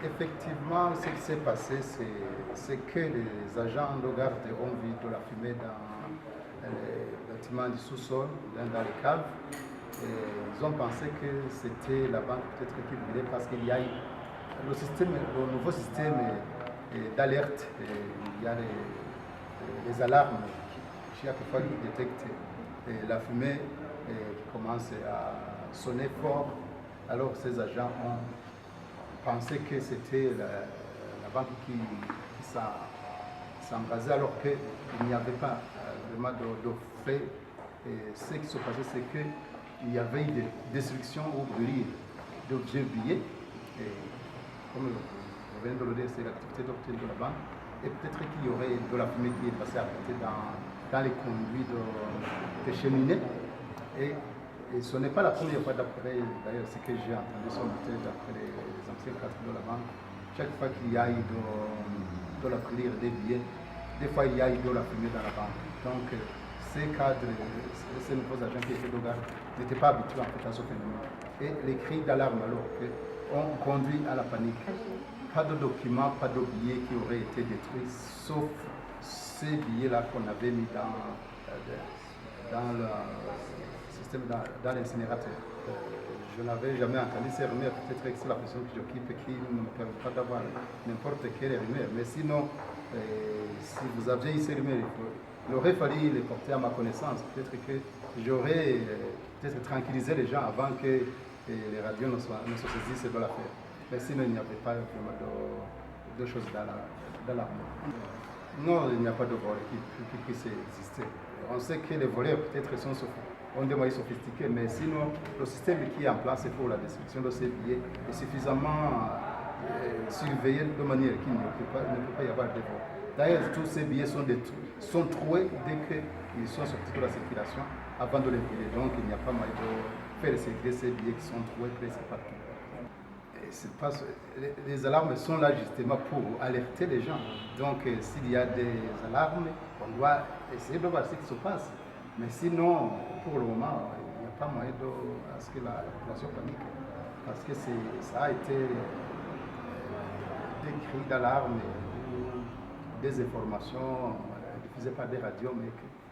Effectivement, ce qui s'est passé, c'est que les agents de garde ont vu de la fumée dans les bâtiments du sous-sol, dans les caves. Et ils ont pensé que c'était la banque peut-être qui brûlait parce qu'il y a le nouveau système d'alerte. Il y a les alarmes qui chaque fois qu'ils détectent la fumée qui commence à sonner fort. Alors ces agents ont pensé que c'était la banque qui s'embrasait alors qu'il n'y avait pas vraiment de fait. Et ce qui se passait, c'est qu'il y avait eu des destructions ou brûlures d'objets oubliés. Et comme vous venez de le dire, c'est l'activité d'obtenir de la banque. Et peut-être qu'il y aurait de la fumée qui est passée à côté dans les conduits des cheminées. Et ce n'est pas la première fois d'après, d'ailleurs, ce que j'ai entendu sonner d'après les anciens cadres de la banque. Chaque fois qu'il y a eu de la brûlure des billets, des fois il y a eu de la fumée dans la banque. Donc ces cadres, ces nouveaux agents qui étaient de garde n'étaient pas habitués en fait à ce phénomène. Et les cris d'alarme alors ont conduit à la panique. Pas de documents, pas de billets qui auraient été détruits, sauf ces billets-là qu'on avait mis dans le système, dans l'incinérateur. Je n'avais jamais entendu ces rumeurs, peut-être que c'est la personne que j'occupe qui ne me permet pas d'avoir n'importe quelle rumeur. Mais sinon, si vous aviez eu ces rumeurs, il aurait fallu les porter à ma connaissance. Peut-être que j'aurais peut-être tranquillisé les gens avant que les radios ne se saisissent de l'affaire. Mais sinon, il n'y avait pas vraiment de choses dans l'arme. Non, il n'y a pas de voleurs qui puissent exister. On sait que les voleurs peut-être ont des moyens sophistiqués, mais sinon, le système qui est en place pour la destruction de ces billets est suffisamment surveillé de manière qu'il ne peut pas y avoir de vol. D'ailleurs, tous ces billets sont troués dès qu'ils sont sortis de la circulation avant de les brûler. Donc, il n'y a pas moyen de faire circuler ces billets qui sont troués presque partout. Les alarmes sont là justement pour alerter les gens. Donc, s'il y a des alarmes, on doit essayer de voir ce qui se passe. Mais sinon, pour le moment, il n'y a pas moyen à ce que la population panique. Parce que ça a été des cris d'alarme, des informations diffusées par des radios,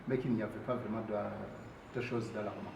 mais qu'il n'y avait pas vraiment de choses d'alarmant.